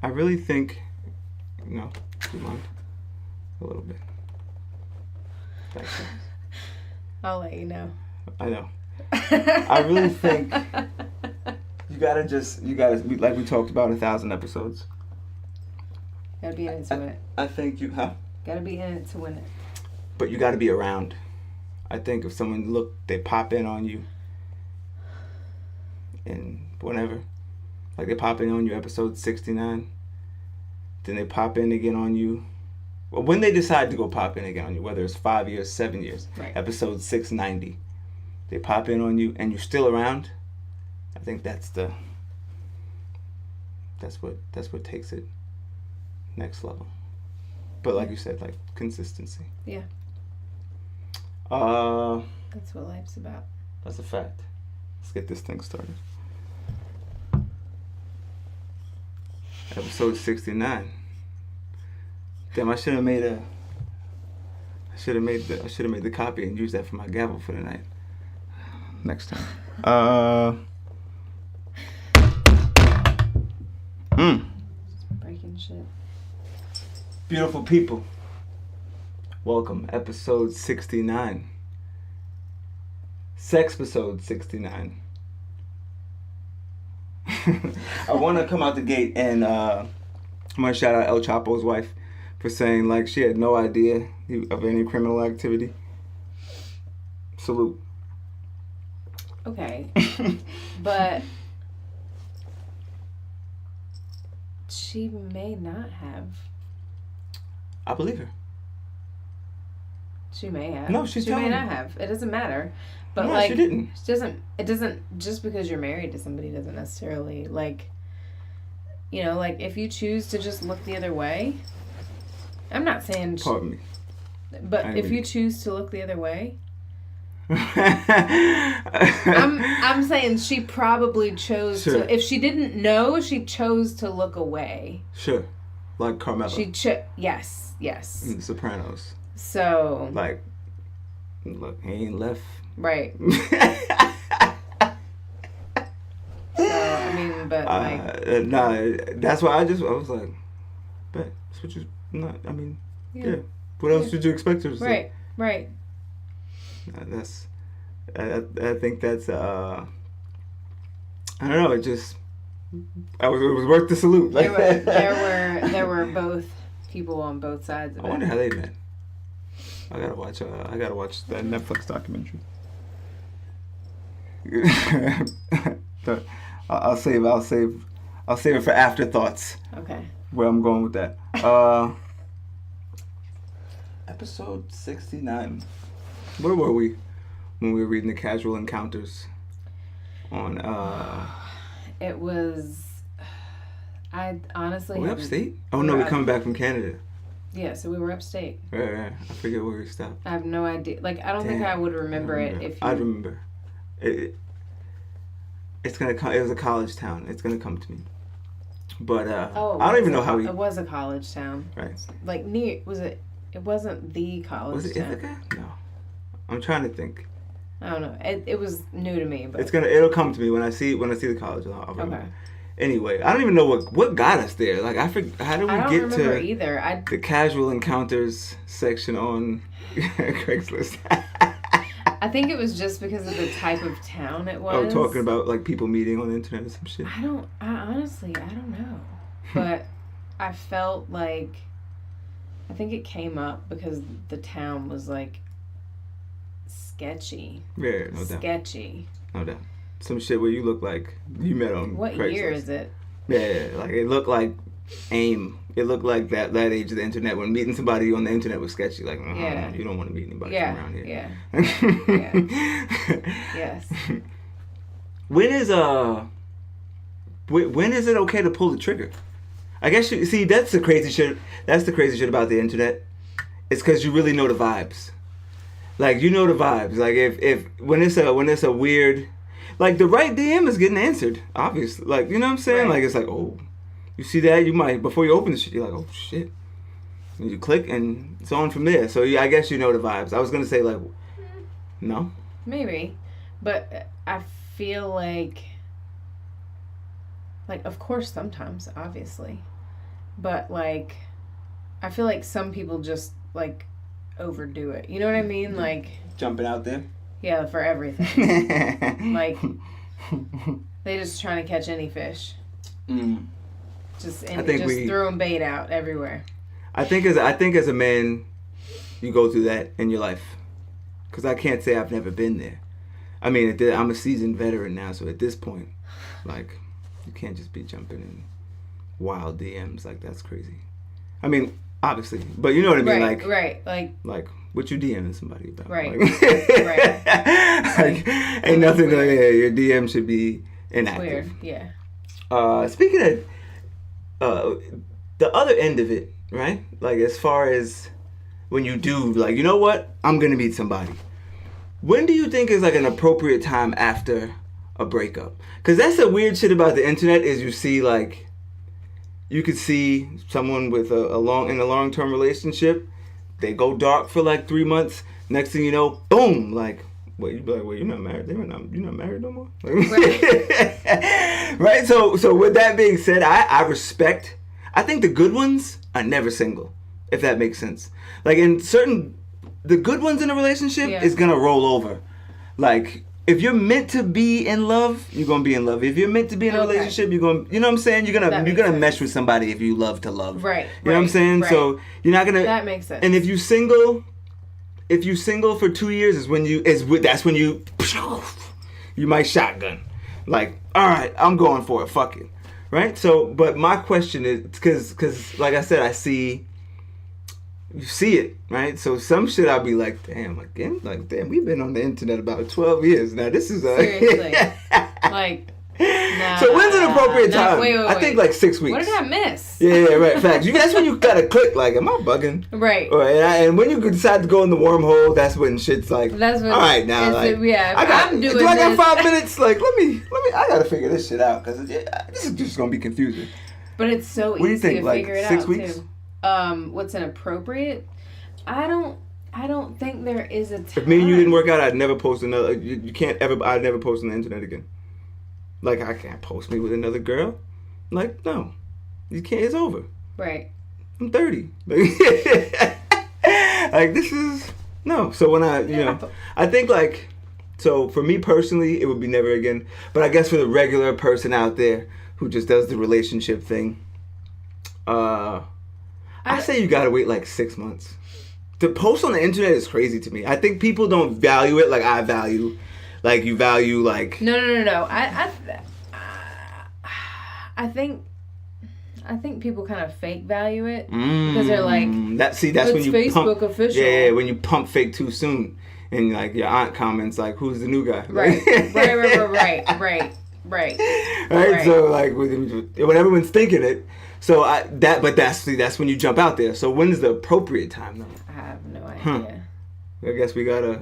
I really think, no, do you mind? A little bit. Thanks. I'll let you know. I know. I really think you gotta, like we talked about 1,000 episodes. Gotta be in it to win it. I think Gotta be in it to win it. But you gotta be around. I think if someone they pop in on you and whenever. Like they pop in on you episode 69. Then they pop in again on you. Well, when they decide to go pop in again on you, whether it's 5 years, 7 years, right. Episode 690. They pop in on you and you're still around. I think that's what takes it next level. But like you said, like consistency. Yeah. That's what life's about. That's a fact. Let's get this thing started. Episode 69. Damn, I should have made the copy and used that for my gavel for the night. Next time. Breaking shit. Beautiful people. Welcome, episode 69. Sexpisode 69. I want to come out the gate and I'm going to shout out El Chapo's wife for saying like she had no idea of any criminal activity. Salute. Okay. But she may not have. I believe her. She may have. No, she telling may not me. have. It doesn't matter. But no, like she didn't. It doesn't just because you're married to somebody doesn't necessarily like like if you choose to just look the other way. I'm not saying Pardon me. But if you choose to look the other way, I'm saying she probably chose to. If she didn't know, she chose to look away. Sure, like Carmela. Yes. In The Sopranos. So. Like, look, he ain't left. Right. So I mean, but like. Nah, that's why I was like, bet that's what you. Not. I mean, yeah. What else did you expect her to say? Right. I think that's I don't know. It just it was worth the salute. Like, there were both people on both sides of it. I wonder how they met. I gotta watch that Netflix documentary. I'll save it for afterthoughts. Okay. Where I'm going with that. Episode 69. Where were we when we were reading the casual encounters on It was I honestly were we upstate? Oh no, we're coming back from Canada. Yeah, so we were upstate. Right. I forget where we stopped. I have no idea. Like I don't think I would remember it if you... I'd remember. It's gonna come. It was a college town. It's gonna come to me. But I don't even know how we. It was a college town. Right. Like near was it? It wasn't the college. Was it town. Ithaca? No. I'm trying to think. I don't know. It was new to me, but it'll come to me when I see the college. I'll remember. Okay. Anyway, I don't even know what got us there. Like I forget. How did we get to either. The casual encounters section on Craigslist? I think it was just because of the type of town it was. Oh, talking about like people meeting on the internet or some shit. I honestly don't know, but I felt like I think it came up because the town was like sketchy. Yeah, no doubt. Sketchy. No doubt. Some shit where you look like you met on What Craigslist. year is it? Yeah, like it looked like AIM. It looked like that age of the internet when meeting somebody on the internet was sketchy. Like, you don't want to meet anybody from around here. Yeah. Yes. When is it okay to pull the trigger? I guess that's the crazy shit. That's the crazy shit about the internet. It's because you really know the vibes. Like you know the vibes. Like if when it's a weird, like the right DM is getting answered. Obviously, like you know what I'm saying. Right. Like it's like you see that you might before you open the shit you're like shit. And you click and it's on from there. So I guess you know the vibes. I was gonna say like, no. Maybe, but I feel like of course sometimes obviously, but like, I feel like some people just like overdo it. You know what I mean? Like jumping out there. Yeah, for everything. Like they just trying to catch any fish. Just throwing bait out everywhere. I think as a man, you go through that in your life, because I can't say I've never been there. I mean, I'm a seasoned veteran now, so at this point, like, you can't just be jumping in wild DMs. Like, that's crazy. I mean, obviously, but you know what I mean. Like what you DMing somebody about? Right. Like, right. Like, ain't nothing like your DM should be inactive. Weird. Yeah. Speaking of the other end of it, right? Like, as far as when you do, like, you know what? I'm gonna meet somebody. When do you think is like an appropriate time after a breakup? Because that's the weird shit about the internet is you see like, you could see someone with in a long-term relationship, they go dark for like 3 months. Next thing you know, boom! Like, wait, you be like, wait, you're not married? You're not married no more? Right. Right. So with that being said, I respect. I think the good ones are never single, if that makes sense. Like the good ones in a relationship is gonna roll over. Like, if you're meant to be in love, you're gonna be in love. If you're meant to be in a relationship, you're gonna, you know what I'm saying? You're gonna mesh with somebody if you love to love. Right. You know what I'm saying? Right. So you're not gonna. That makes sense. And if you single for 2 years that's when you might shotgun. Like, all right, I'm going for it. Fuck it. Right. So, but my question is, because like I said, you see it, right? So some shit I'll be like, damn, again? Like, damn, we've been on the internet about 12 years now. This is seriously. Like, nah. So when's an appropriate time? Wait. I think like 6 weeks. What did I miss? Yeah, right. Facts. That's when you gotta click. Like, am I bugging? Right. And when you decide to go in the wormhole, that's when shit's like, all right, now, like, I'm doing this. I got 5 minutes? Like, let me. I gotta figure this shit out because this is just gonna be confusing. But it's so what do you easy think? to Like, figure it 6 out weeks? too. What's inappropriate? I don't think there is a time. If me and you didn't work out, I'd never post another. You can't ever. I'd never post on the internet again. Like, I can't post me with another girl. Like, no, you can't. It's over. Right. I'm 30. Like, this is no. So when I think like, so for me personally, it would be never again. But I guess for the regular person out there who just does the relationship thing, I say you gotta wait like 6 months. To post on the internet is crazy to me. I think people don't value it like I value. Like, you value like. No. I think people kind of fake value it because they're like, that's when you Facebook pump, official. Yeah, when you pump fake too soon, and like your aunt comments like, "Who's the new guy?" Right. Right. So like when everyone's thinking it, so that's when you jump out there. So when is the appropriate time though? I have no idea. I guess we gotta.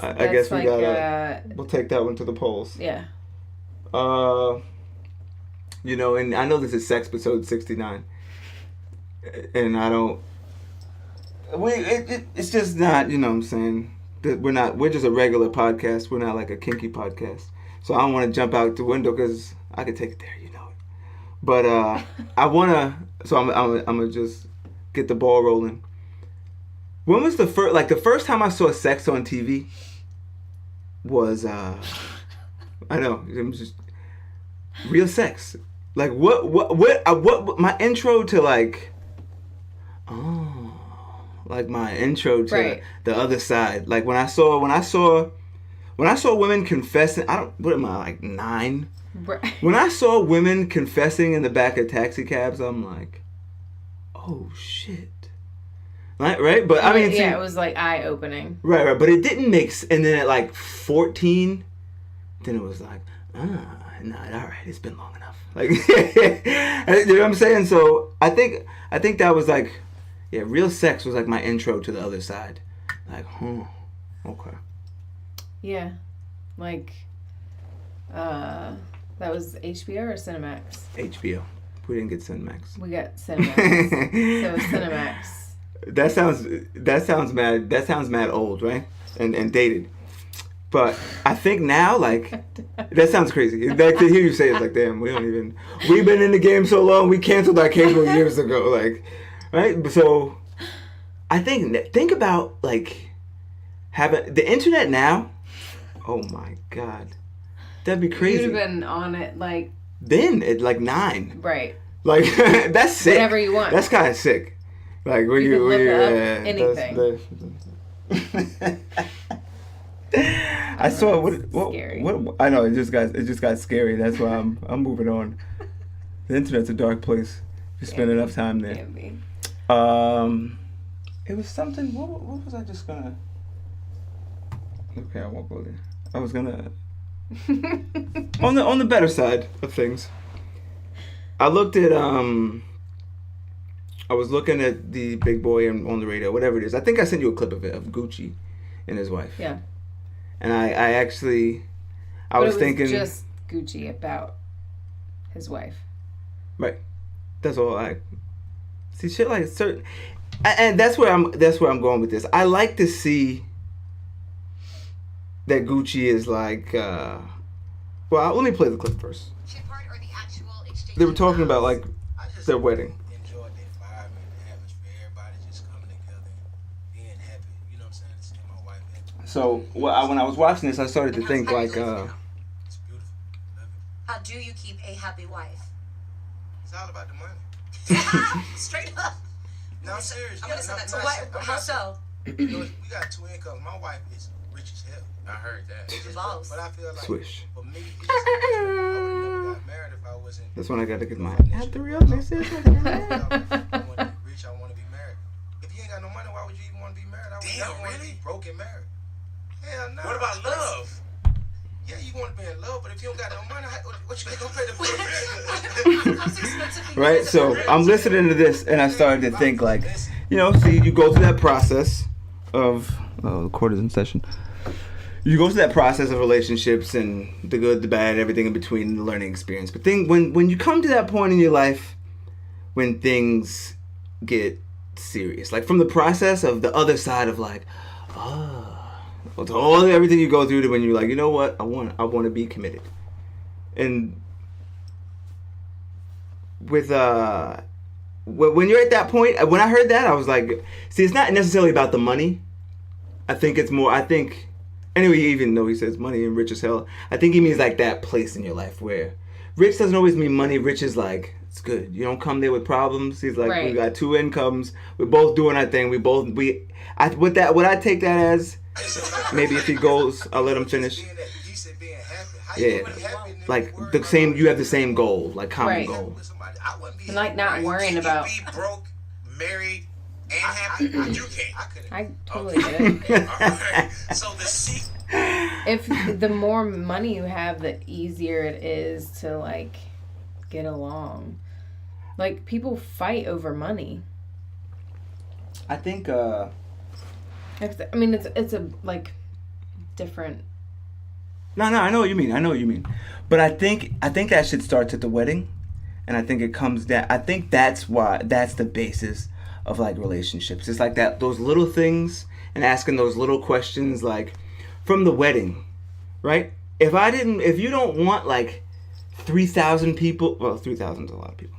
I guess we gotta. We'll take that one to the polls. Yeah. You know, and I know this is Sexpisode 69, and I don't. It's just not. You know what I'm saying? That we're just a regular podcast. We're not like a kinky podcast. So I don't want to jump out the window because I could take it there. You know it. But I wanna. So I'm gonna just get the ball rolling. When was the first time I saw sex on TV? Was I know it was just real sex. Like what my intro to like, my intro to the other side. Like when I saw women confessing. What am I, like 9? Right. When I saw women confessing in the back of taxi cabs, I'm like, oh shit. Right? But I mean, it was like eye opening. Right. But it didn't make sense. And then at like 14, then it was like, no, all right, it's been long enough. Like, you know what I'm saying? So I think that was like, real sex was like my intro to the other side. Like, okay. Yeah, like, that was HBO or Cinemax? HBO. We didn't get Cinemax. We got Cinemax. So it's Cinemax. That sounds mad old, right? And dated. But I think now, like, that sounds crazy. Like, to hear you say it's like, damn, we've been in the game so long, we canceled our cable years ago, like, right? So, I think about, like, having the internet now. Oh my God, that'd be crazy. You'd have been on it, like. Then at like 9. Right. Like, that's sick. Whatever you want. That's kind of sick. Like, when you look up anything. I saw what scary. What I know it just got scary. That's why I'm moving on. The internet's a dark place. If you spend enough time there. Can be. It was something. What was I just gonna? Okay, I won't go there. I was gonna on the better side of things. I looked at I was looking at the big boy on the radio, whatever it is. I think I sent you a clip of it of Gucci and his wife. Yeah. And I was thinking just Gucci about his wife. Right. That's all I see. Shit like certain, and that's where I'm going with this. I like to see that Gucci is like. Well, let me play the clip first. They were talking about like their wedding. So when I was watching this, I started to think like. It's beautiful. How do you keep a happy wife? It's all about the money. Straight up. No, I'm serious. I'm gonna say that to how so? You know, we got 2 incomes. My wife is rich as hell. I heard that. She's boss. But I feel like Swish. for me, it's just, I would never got married if I wasn't. That's when I got to get my at the real I want to be rich. I want to be married. If you ain't got no money, why would you even want to be married? I would never want to be broke and married. Hell no. What about love? Yeah, you want to be in love, but if you don't got no money, what you gonna pay the bill? Right, so I'm listening to this and I started to think like, see, you go through that process of the court is in session. You go through that process of relationships and the good, the bad, everything in between, the learning experience. But when you come to that point in your life when things get serious, like from the process of the other side of like, to all everything you go through to when you're like, you know what, I want to be committed. And with when you're at that point, when I heard that, I was like, see, it's not necessarily about the money. I think it's more. Anyway, even though he says money and rich as hell, I think he means like that place in your life where rich doesn't always mean money. Rich is like, it's good. You don't come there with problems. He's like, We got 2 incomes. We're both doing our thing. What I take that as. Maybe if he goes, I'll let him finish. Yeah, like the same. You have the same goal, like common goal. And like not worrying about. Be broke, married, and happy. You can't. I totally get it. Right. So if the more money you have, the easier it is to like get along. Like people fight over money. I think. I mean, it's a like different. No, I know what you mean. But I think that shit starts at the wedding, and I think it comes down. I think that's the basis of like relationships. It's like those little things and asking those little questions like from the wedding, right? If you don't want like 3,000 people, well, 3,000 is a lot of people.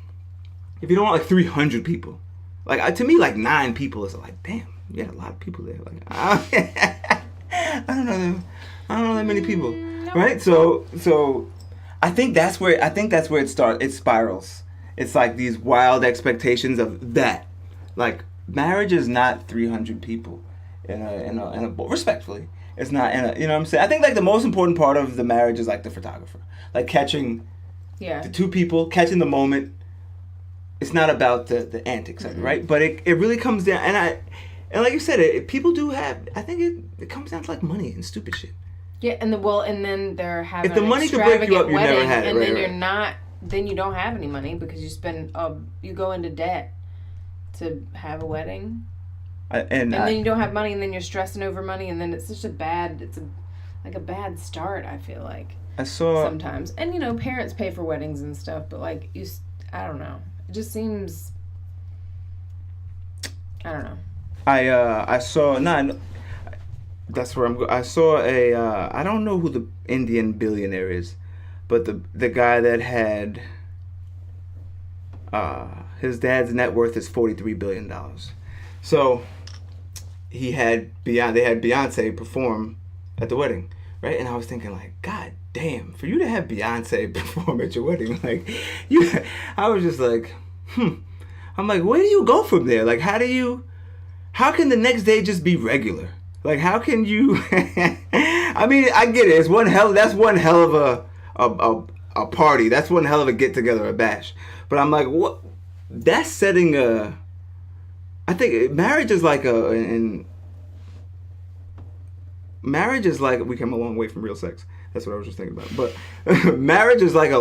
If you don't want like 300 people, like to me, like 9 people is like, damn. Yeah, a lot of people there. Like, I don't know that many people, right? So I think that's where it starts. It spirals. It's like these wild expectations of that. Like marriage is not 300 people in a respectfully. It's not in a, you know what I'm saying? I think like the most important part of the marriage is like the photographer, like catching the 2 people, catching the moment. It's not about the antics of it, right? But it really comes down and like you said, people do have. I think it comes down to like money and stupid shit. Yeah, and then they're having. If the money could break you up, you never had it. And then you're not. Then you don't have any money because you go into debt to have a wedding. And then you don't have money, and then you're stressing over money, and then it's just a bad start. I feel like. I saw sometimes, and parents pay for weddings and stuff, but like I don't know. It just seems. I don't know. I saw That's where I saw a. I don't know who the Indian billionaire is, but the guy that had. His dad's net worth is $43 billion. So they had Beyonce perform at the wedding, right? And I was thinking, like, God damn, for you to have Beyonce perform at your wedding, like, I was just like, I'm like, where do you go from there? Like, how can the next day just be regular? Like, how can you? I mean, I get it. That's one hell of a party. That's one hell of a get together, a bash. But I'm like, what? That's setting a. I think marriage is like marriage is like, we come a long way from real sex. That's what I was just thinking about. But marriage is like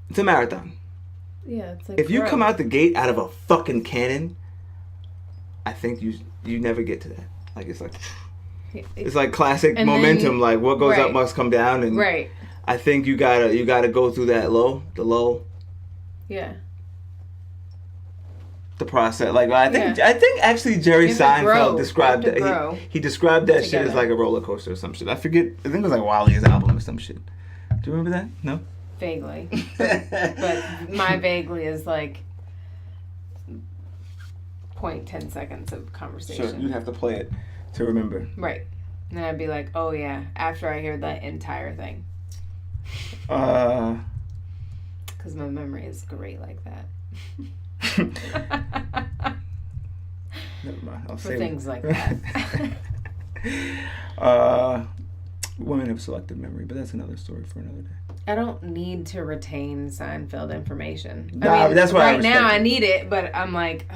it's a marathon. Yeah, it's like if you come out the gate out of a fucking cannon, I think you never get to that. Like, it's like, it's like classic momentum. Like, what goes up must come down, and I think you gotta go through the low. Yeah. The process, like, I think actually Jerry Seinfeld described it. He described that shit as like a roller coaster or some shit. I forget. I think it was like Wally's album or some shit. Do you remember that? No. Vaguely, but my vaguely is like 0.10 seconds of conversation. Sure, you'd have to play it to remember. Right, and then I'd be like, oh yeah, after I hear that entire thing. Because my memory is great like that. Never mind. I'll For save things like that. Women have selective memory, but that's another story for another day. I don't need to retain Seinfeld information. Nah, that's why right now I need it, but I'm like,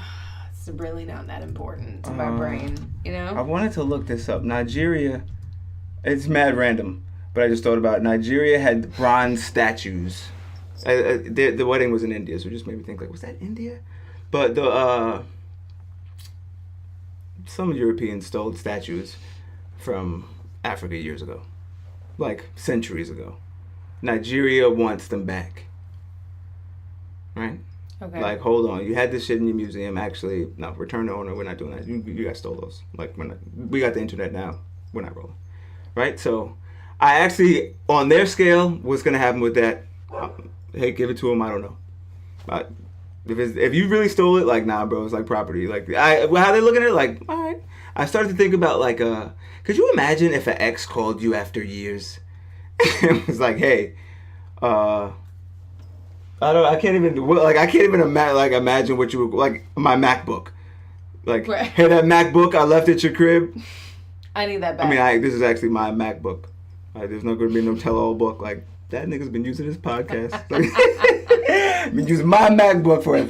it's really not that important to my brain, you know? I wanted to look this up. Nigeria, it's mad random, but I just thought about it. Nigeria had bronze statues. The wedding was in India, so it just made me think, like, was that India? But some Europeans stole statues from Africa years ago, like centuries ago. Nigeria wants them back. Right? Okay. Like, hold on. You had this shit in your museum. Actually, no, return to owner. We're not doing that. You guys stole those. Like, we got the internet now. We're not rolling. Right? So, I actually, on their scale, what's going to happen with that? Hey, give it to them. I don't know. If you really stole it, like, nah, bro, it's like property. Like, how they looking at it? Like, all right. I started to think about, like, could you imagine if an ex called you after years? It was like, hey, I can't even imagine what you were, like, my MacBook. Like, hey, that MacBook I left at your crib. I need that back. I mean, this is actually my MacBook. Like, there's not going to be no tell-all book. Like, that nigga's been using his podcast. Been using my MacBook for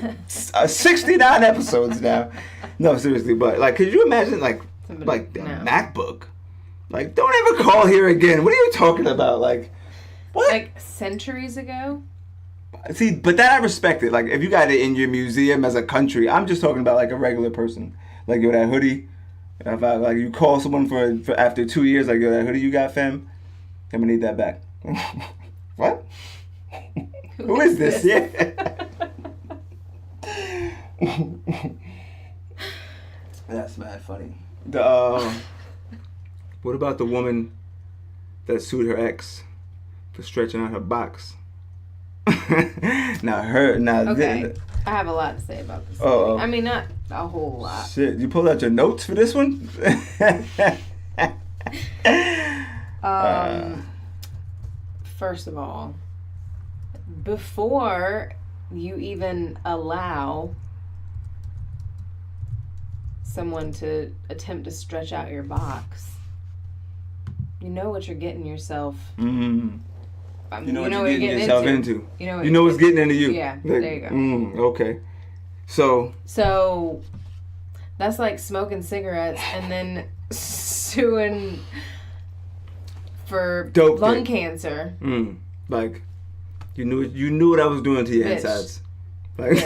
69 episodes now. No, seriously, but, like, could you imagine, like the MacBook? Like, don't ever call here again. What are you talking about? Like, what? Like, centuries ago? See, but that I respect it. Like, if you got it in your museum as a country, I'm just talking about, like, a regular person. Like, yo, that hoodie. If you call someone for after 2 years, like, yo, that hoodie you got, fam, I'm gonna need that back. What? Who is this? Yeah. That's mad funny. What about the woman that sued her ex for stretching out her box? Okay. I have a lot to say about this. I mean, not a whole lot. Shit, you pulled out your notes for this one? First of all, before you even allow someone to attempt to stretch out your box, you know what you're getting yourself. Mm-hmm. You know what you're getting yourself into. You know what's getting into you. Yeah, like, there you go. Okay. So that's like smoking cigarettes and then suing for lung cancer. Like, you knew what I was doing to your insides. Like,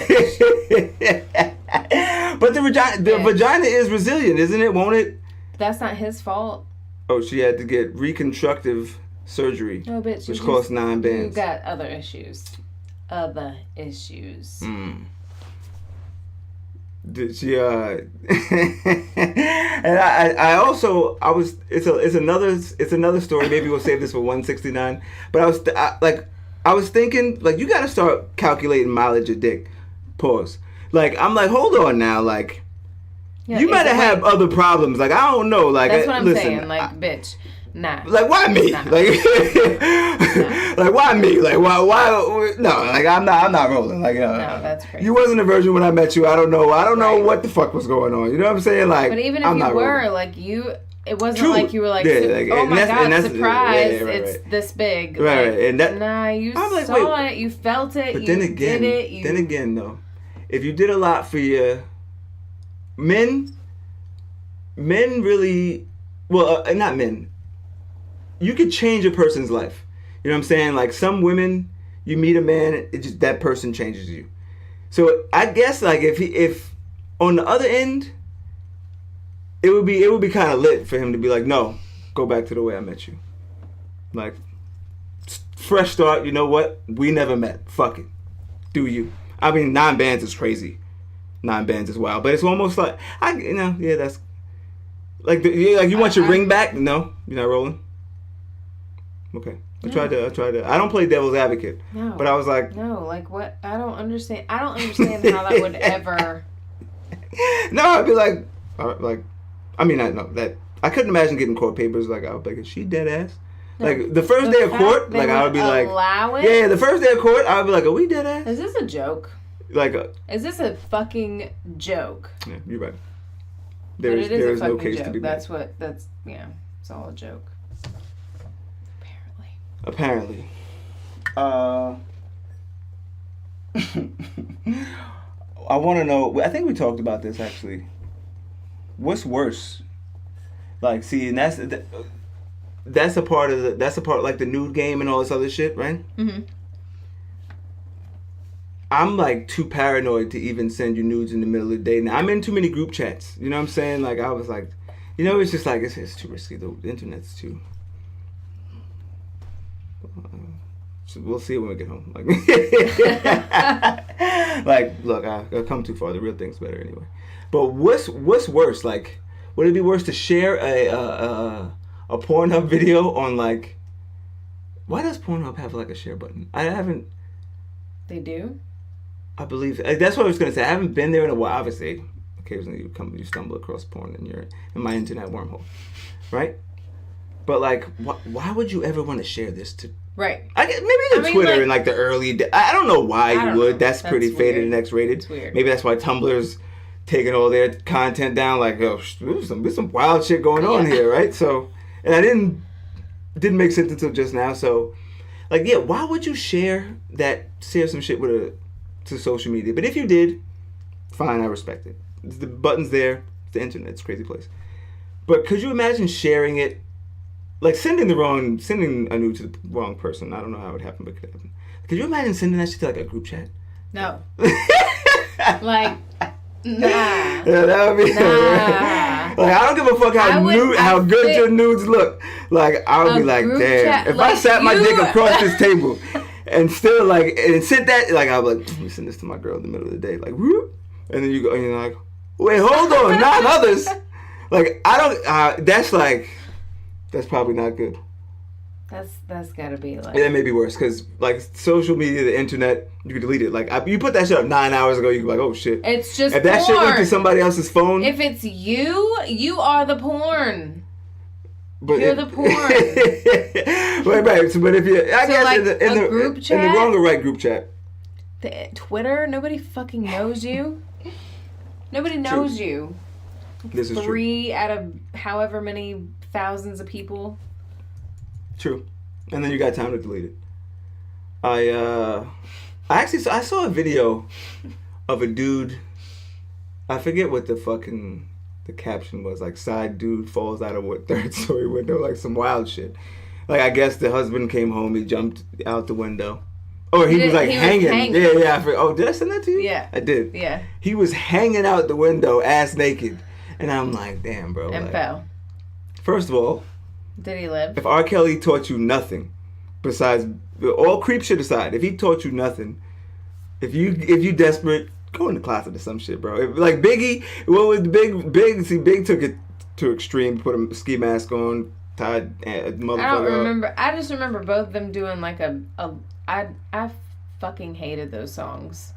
but the vagina is resilient, isn't it? Won't it? That's not his fault. Oh, she had to get reconstructive surgery, bitch, which cost $9 bands. You got other issues. Did she? And I also it's another story. Maybe we'll save this for 169. But I was thinking like you got to start calculating mileage of dick. Pause. Like I'm like hold on now like. Yeah, you might have other problems. Like I don't know. Like that's what I'm saying. Like bitch. Nah. Like why me? Nah. Like, nah. Like why me? Like why? No, like I'm not rolling. Like no, that's crazy. You wasn't a virgin when I met you. I don't know what the fuck was going on. You know what I'm saying? Like, but even if you were, rolling. Like you, it wasn't True. Like you were like, oh my god, surprise! It's this big. Right, like, and that. Nah, you saw it, you felt it, but you then again, did it. Then again, though, if you did a lot for your men really, well, not men. You could change a person's life. You know what I'm saying? Like some women, you meet a man, it just that person changes you. So I guess like if on the other end, it would be kind of lit for him to be like, no, go back to the way I met you. Like fresh start. You know what? We never met. Fuck it. Do you? I mean, 9 bands is crazy. 9 bands is wild, but it's almost like that's like you want your ring back? No, you're not rolling. Okay. I tried to. I don't play devil's advocate. No. But I was like. No, like what? I don't understand how that would ever. No, I'd be like, I mean, I know that I couldn't imagine getting court papers. Like I would be like, is she dead ass? No. Like the first day of court, like I would be like, yeah, the first day of court, I would be like, are we dead ass? Is this a joke? Like, is this a fucking joke? Yeah, you're right. There is no case joke. to be made. It's all a joke. Apparently. I want to know. I think we talked about this actually. What's worse? Like, see, and that's a part like the nude game and all this other shit, right? Mm-hmm. I'm like too paranoid to even send you nudes in the middle of the day. Now I'm in too many group chats. You know what I'm saying? Like I was like, it's just like it's too risky. The internet's too. So we'll see it when we get home. Like, look, I've come too far. The real thing's better anyway. But what's worse? Like, would it be worse to share a Pornhub video on like? Why does Pornhub have like a share button? I haven't. They do. I believe that's what I was gonna say. I haven't been there in a while. Obviously, occasionally you stumble across porn and you're in my internet wormhole, right? But like, why would you ever want to share this to? Right. Maybe Twitter in like the early days. I don't know why you would. That's pretty faded and X-rated. It's weird. Maybe that's why Tumblr's taking all their content down. Like, oh, there's some wild shit going on here, right? So, and I didn't make sense until just now. So, like, yeah, why would you share some shit to social media? But if you did, fine, I respect it. The button's there. It's the internet. It's a crazy place. But could you imagine sharing it? Like sending a nude to the wrong person. I don't know how it would happen, but it could happen. Could you imagine sending that shit to like a group chat? No. Like, nah. Yeah, that would be. Nah. Like I don't give a fuck how good your nudes look. Like I would be like, damn. If I sat my dick across this table and still like and sent that, like I'd be like, let me send this to my girl in the middle of the day, like whoop, and then you go and you're like, wait, hold on, not others. Like I don't. That's probably not good. That's gotta be like. Yeah, that may be worse because like social media, the internet, you can delete it. Like you put that shit up 9 hours ago, you can be like, oh shit. It's just if that shit went to somebody else's phone. If it's you are the porn. But you're the porn. right. So, but if you, I guess like in the group chat, in the wrong or right group chat. Twitter, nobody fucking knows you. Nobody knows you. This is 3 out of however many thousands of people. True. And then you got time to delete it. I saw a video of a dude. I forget what the caption was. Like, side dude falls out of what 3rd story window. Like some wild shit. Like, I guess the husband came home. He jumped out the window. Or he was hanging. Yeah. Did I send that to you? Yeah. I did. Yeah. He was hanging out the window, ass naked. And I'm like, damn, bro. And like, fell. First of all, did he live? If R. Kelly taught you nothing, besides all creep shit aside, if he taught you nothing, if you desperate, go in the closet or some shit, bro. Like Biggie, what was Big? See, Big took it to extreme. Put a ski mask on, tied motherfucker. I don't remember. I just remember both of them doing like I fucking hated those songs.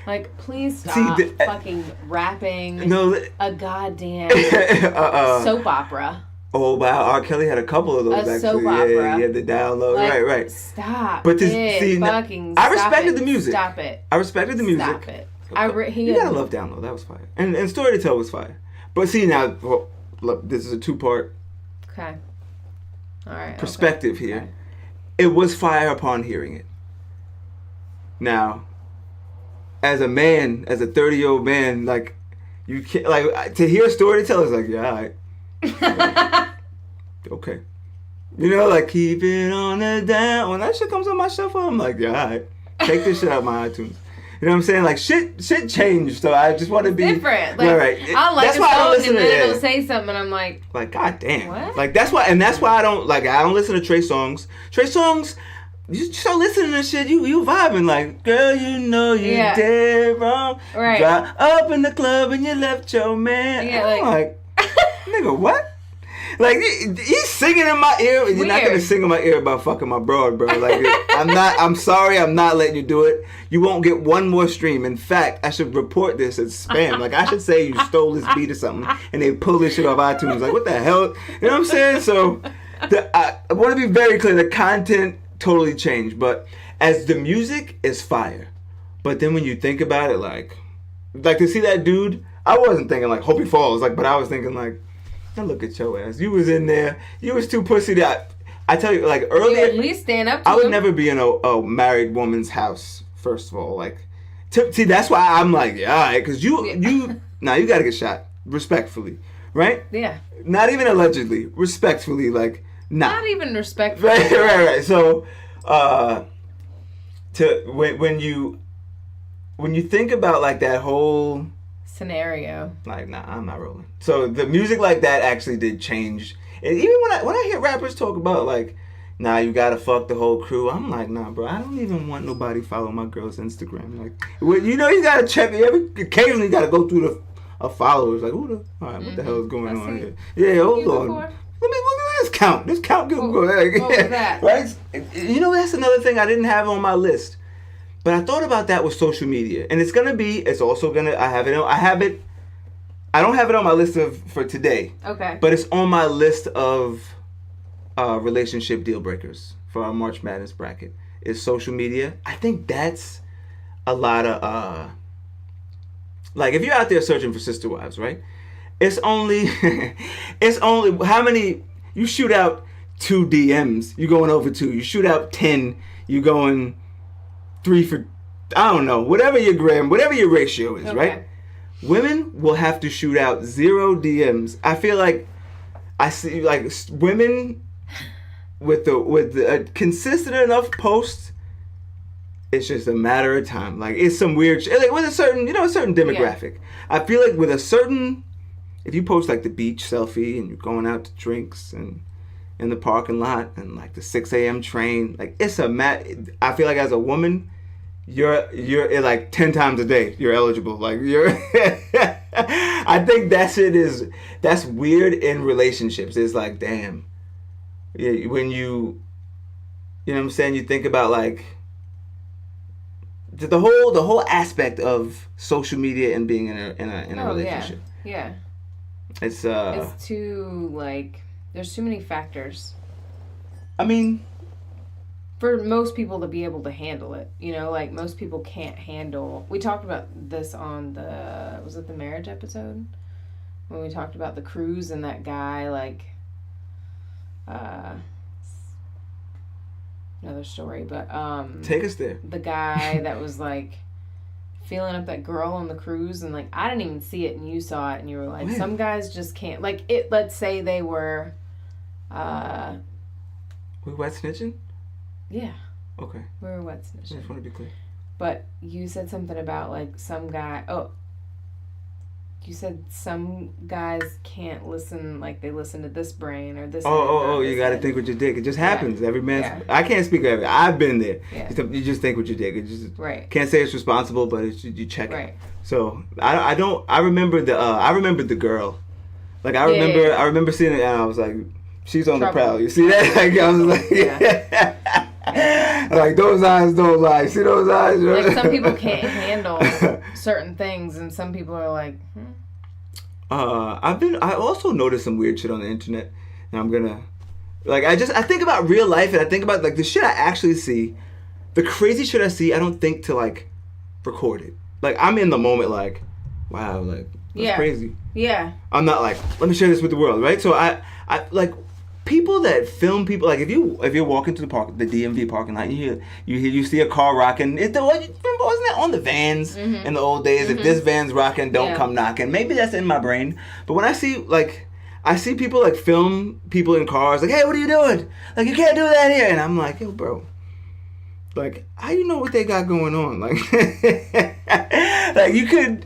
Like, please stop fucking rapping a goddamn soap opera. Oh wow, R. Kelly had a couple of those actually. Soap opera. Yeah, the download. Like, right. Stop. But I respected the music. Stop it. I respected the music. Stop it. You gotta love Download. That was fire. And Story to Tell was fire. But see now, look, this is a 2-part. Okay. All right. Perspective here. Okay. It was fire upon hearing it. Now, as a man, as a 30-year-old man, like you can't to hear a Story to Tell is like, yeah, all right. Okay. You know, like keep it on the down. When that shit comes on my shuffle, I'm like, yeah, all right. Take this shit out of my iTunes. You know what I'm saying? Like shit changed. So I just want to be different. Like, right. I'll like that's why I don't listen to it. It'll say something, and I'm like, God damn. What? Like that's why I don't listen to Trey Songz. Trey Songz, you start listening to shit, you vibing like, girl, you know you did wrong. Right. Drive up in the club and you left your man. Yeah, I'm like nigga, what? Like he's singing in my ear, and you're not gonna sing in my ear about fucking my broad, bro. Like I'm sorry, I'm not letting you do it. You won't get one more stream. In fact, I should report this as spam. Like I should say you stole this beat or something, and they pull this shit off iTunes. Like what the hell? You know what I'm saying? So I want to be very clear. The content totally changed, but as the music is fire. But then when you think about it, like to see that dude, I wasn't thinking like hope he falls. Like, but I was thinking like. Look at your ass. You was in there. You was too pussy that I tell you, like earlier. You at least stand up to I would him. never be in a married woman's house. First of all, like, see, that's why I'm like, yeah, all right, because you you gotta get shot respectfully, right? Yeah. Not even allegedly, respectfully, like, not even respectfully. Right. So, when you think about like that whole scenario. Like, nah, I'm not rolling. So the music like that actually did change. And even when I hear rappers talk about like, nah, you gotta fuck the whole crew, I'm like, nah, bro, I don't even want nobody follow my girl's Instagram. Like, you know, you gotta check. Occasionally, you gotta go through the followers. Like, all right, what the hell is going on here? Yeah, hold on. Let me look at this count. This count good. What was that? Right? You know, that's another thing I didn't have on my list. But I thought about that with social media, and I don't have it on my list for today. Okay. But it's on my list of relationship deal breakers for our March Madness bracket. Is social media. I think that's a lot of like if you're out there searching for sister wives, right? It's only how many you shoot out 2 DMs, you going over 2. You shoot out 10, you going 3 for, I don't know, whatever your ratio is, right? Women will have to shoot out 0 DMs. I feel like I see like women with a consistent enough post. It's just a matter of time. Like it's some weird like with a certain demographic. Yeah. I feel like with a certain, if you post like the beach selfie and you're going out to drinks and in the parking lot and like the 6 a.m. train, like it's I feel like as a woman, you're like 10 times a day you're eligible. Like you're I think that's weird in relationships. It's like, damn. Yeah, when you know what I'm saying, you think about like the whole aspect of social media and being in a relationship. Yeah. It's too like there's too many factors. I mean, for most people to be able to handle it, you know, like most people can't handle. We talked about this on was it the marriage episode? When we talked about the cruise and that guy, like, another story, but take us there. The guy that was like feeling up that girl on the cruise, and like I didn't even see it, and you saw it, and you were like, some guys just can't. Like it. Let's say they were. We wet snitching? Yeah. Okay. We were wet snitching. I just want to be clear. But you said something about like some guy. Oh. You said some guys can't listen, like they listen to this brain or this. Oh! You got to think with your dick. It just happens. Every man's. Yeah. I can't speak of it. I've been there. Yeah. You just think with your dick. It just right. Can't say it's responsible, but you check right. it. So I remember the girl. Like I remember seeing it, and I was like, she's on the prowl. You see that? Like I was like, like those eyes don't lie. See those eyes? Like some people can't handle certain things, and some people are like. I also noticed some weird shit on the internet, and I'm gonna, like, I think about real life, and I think about like the shit I actually see, the crazy shit I see. I don't think to like record it. Like I'm in the moment, like, wow, like that's crazy. Yeah. I'm not like, let me share this with the world, right? So I like people that film people. Like if you walk into the DMV parking lot, you see a car rocking. Wasn't that on the vans in the old days? If this van's rocking, don't come knocking. Maybe that's in my brain. But when I see people like film people in cars, like, hey, what are you doing? Like you can't do that here. And I'm like, yo, bro. Like, how you know what they got going on? Like, like you could,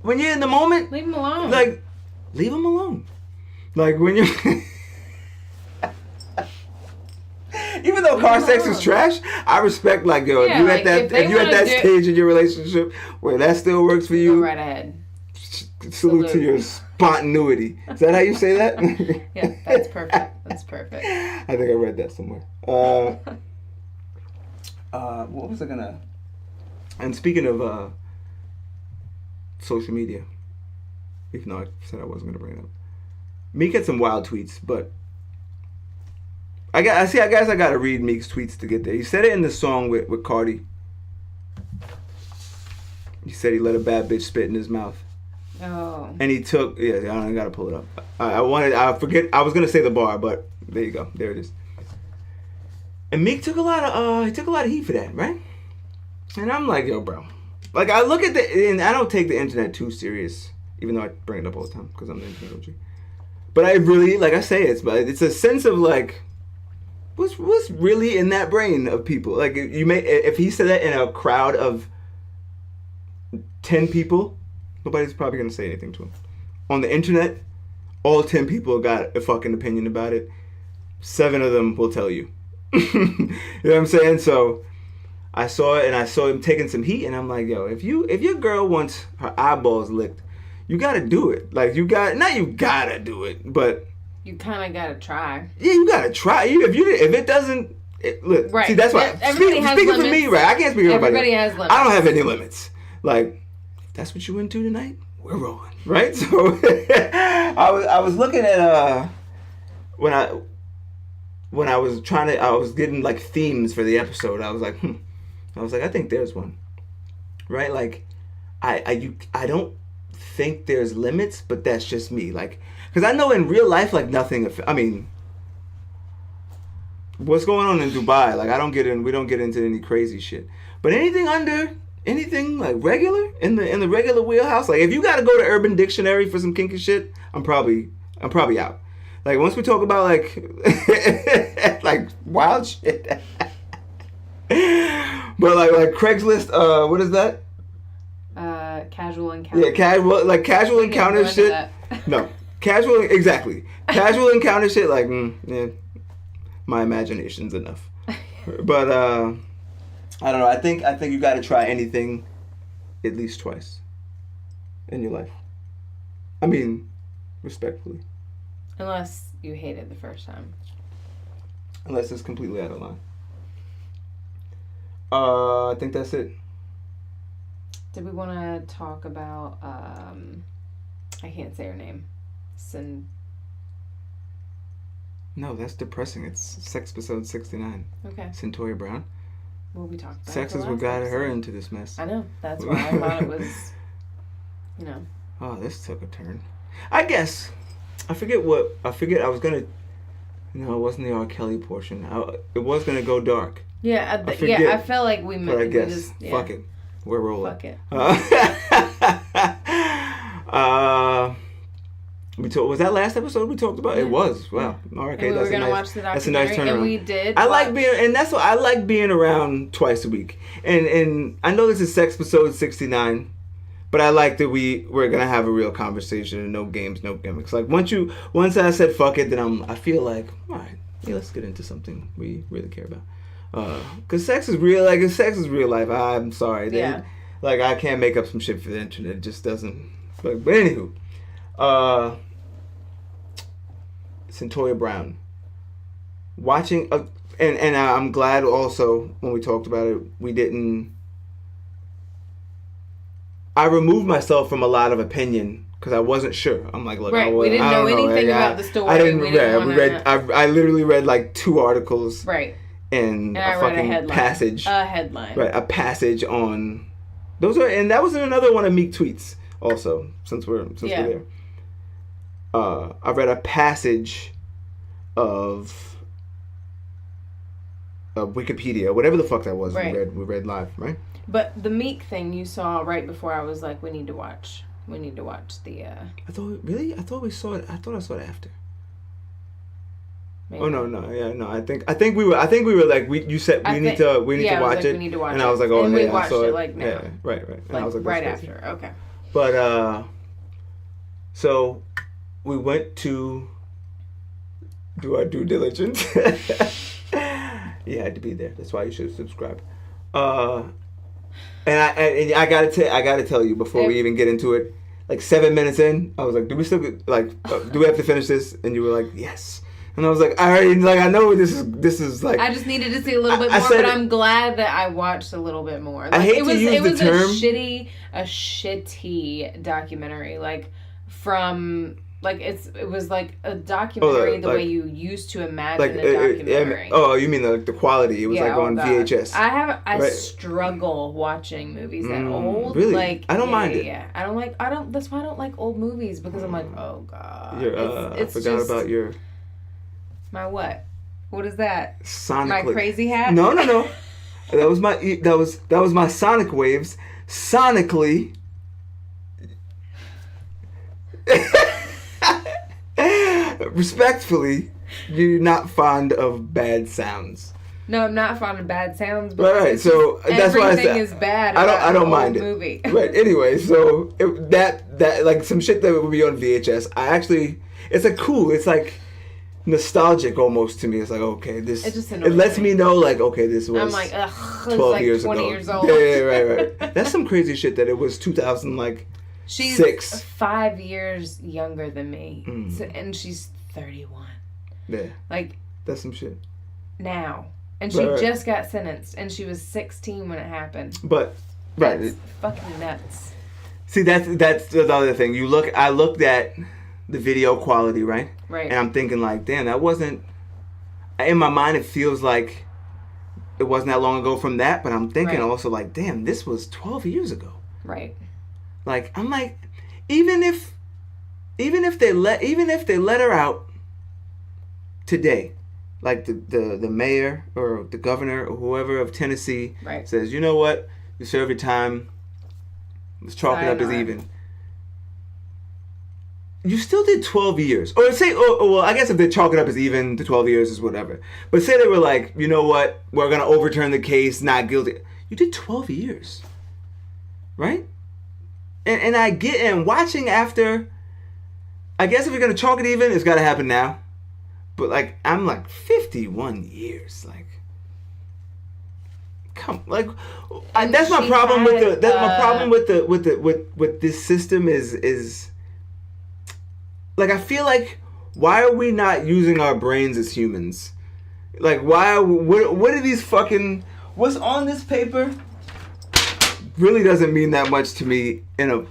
when you're in the moment, leave them alone. Like, leave them alone. Like when you're. Even though car sex is trash, I respect if you at that stage in your relationship where that still works for you. Go right ahead. Salute to your spontaneity. Is that how you say that? Yeah, that's perfect. That's perfect. I think I read that somewhere. What was I gonna? And speaking of social media, even though I said I wasn't gonna bring it up, Meek had some wild tweets, but. I guess I gotta read Meek's tweets to get there. He said it in the song with Cardi. He said he let a bad bitch spit in his mouth. Oh. And he took I gotta pull it up. I was gonna say the bar, but there you go. There it is. And Meek took a lot of heat for that, right? And I'm like, yo, bro. Like I look at and I don't take the internet too serious, even though I bring it up all the time because I'm the internet OG. But I really, like I say, it's a sense of like. What's really in that brain of people? Like if he said that in a crowd of 10 people, nobody's probably gonna say anything to him. On the internet, all 10 people got a fucking opinion about it. 7 of them will tell you. You know what I'm saying? So I saw it and I saw him taking some heat, and I'm like, yo, if your girl wants her eyeballs licked, you gotta do it. Like you gotta do it, but. You kind of gotta try. Yeah, you gotta try. If it doesn't, look. Right. See, that's why. Speaking for me, right? I can't speak for everybody. Everybody has limits. I don't have any limits. Like, if that's what you into tonight, we're rolling, right? So, I was looking at when I was I was getting like themes for the episode. I was like, I think there's one, right? Like, I don't think there's limits, but that's just me, like. Because I know in real life, like nothing. I mean, what's going on in Dubai? Like we don't get into any crazy shit. But anything like regular in the regular wheelhouse. Like if you got to go to Urban Dictionary for some kinky shit, I'm probably out. Like once we talk about like like wild shit. But like Craigslist, what is that? Casual encounter. Yeah, casual encounter shit. No. Casual encounter shit, like, my imagination's enough. But, I don't know, I think you gotta try anything at least twice in your life. I mean, respectfully. Unless you hate it the first time. Unless it's completely out of line. I think that's it. Did we want to talk about, I can't say her name. No, that's depressing. It's Sexpisode 69. Okay. Centoria Brown. Well, we talked about sex is what got her into this mess. I know. That's why I thought it was, Oh, this took a turn. I guess. I forget I was going to... No, it wasn't the R. Kelly portion. It was going to go dark. Yeah, I felt like we meant... But I guess. Fuck it. We're rolling. Fuck it. Was that last episode we talked about? Yeah. It was. Wow. All right, okay, we were gonna watch the documentary. That's a nice turnaround. And we did. I like being around twice a week. And I know this is Sexpisode 69, but I like that we're gonna have a real conversation and no games, no gimmicks. Like once I said fuck it, then I feel like, all right, yeah, let's get into something we really care about. Cause sex is real. Like sex is real life. I'm sorry. Yeah. I can't make up some shit for the internet. It just doesn't. But anywho. Centoya Brown. Watching, and I'm glad also when we talked about it, we didn't. I removed myself from a lot of opinion because I wasn't sure. I'm like, look, we didn't know anything about the story. I didn't. I literally read like 2 articles. Right. And a fucking passage. A headline. Right, a passage on. And that was in another one of Meek tweets also. Since we're there. I read a passage of Wikipedia, whatever the fuck that was. Right. We read live, right? But the Meek thing you saw right before I was like, we need to watch the. I thought we saw it. I thought I saw it after. Maybe. Oh no! I think we were like you said we need to watch it. We need to watch and it. I was like, oh and yeah, we watched it like now. Yeah, right. And like I was like, right after. Okay. But so we went to do our due diligence. You had to be there. That's why you should subscribe. And I gotta tell you before we even get into it. Like 7 minutes in, I was like, do we have to finish this? And you were like, yes. And I was like, I know this is like. I just needed to see a little bit more, but I'm glad that I watched a little bit more. Like, I hate to use the term. a shitty documentary, like from. Like it was like a documentary the way you used to imagine a documentary. You mean the quality? It was like on VHS. I struggle watching movies that old. Really? Like I don't mind it. Yeah, I don't. That's why I don't like old movies because I'm like, oh god. I forgot about your. My what? What is that? Sonically. My crazy hat? No. that was my sonic waves. Sonically. Respectfully, you're not fond of bad sounds. No, I'm not fond of bad sounds. But right. So that's why I said everything is bad. I don't mind it. Movie. Right. Anyway, so that like some shit that would be on VHS. It's like nostalgic almost to me. It's like, okay, it lets me know like, okay, this was. I'm like, 12 like years 20 ago. years old. Yeah, right. That's some crazy shit that it was 2000 like. She's 6. 5 years younger than me, and she's 31. Yeah, like that's some shit. Now, and she just got sentenced, and she was 16 when it happened. But that's fucking nuts. See, that's the other thing. I looked at the video quality, right? Right. And I'm thinking like, damn, that wasn't. In my mind, it feels like it wasn't that long ago from that, but I'm thinking also like, damn, this was 12 years ago. Right. Like I'm like, even if they let her out today, like the mayor or the governor or whoever of Tennessee says, you know what, you serve your time, let's chalk it up as even. You still did 12 years, or say, well, I guess if they chalk it up as even, the 12 years is whatever. But say they were like, you know what, we're gonna overturn the case, not guilty. You did 12 years, right? And I get, and watching after, I guess if you're going to chalk it even, it's got to happen now. But like, I'm like 51 years. Like, come, like, that's my problem with with this system is like, I feel like, why are we not using our brains as humans? Like, what are these fucking, what's on this paper? Really doesn't mean that much to me in a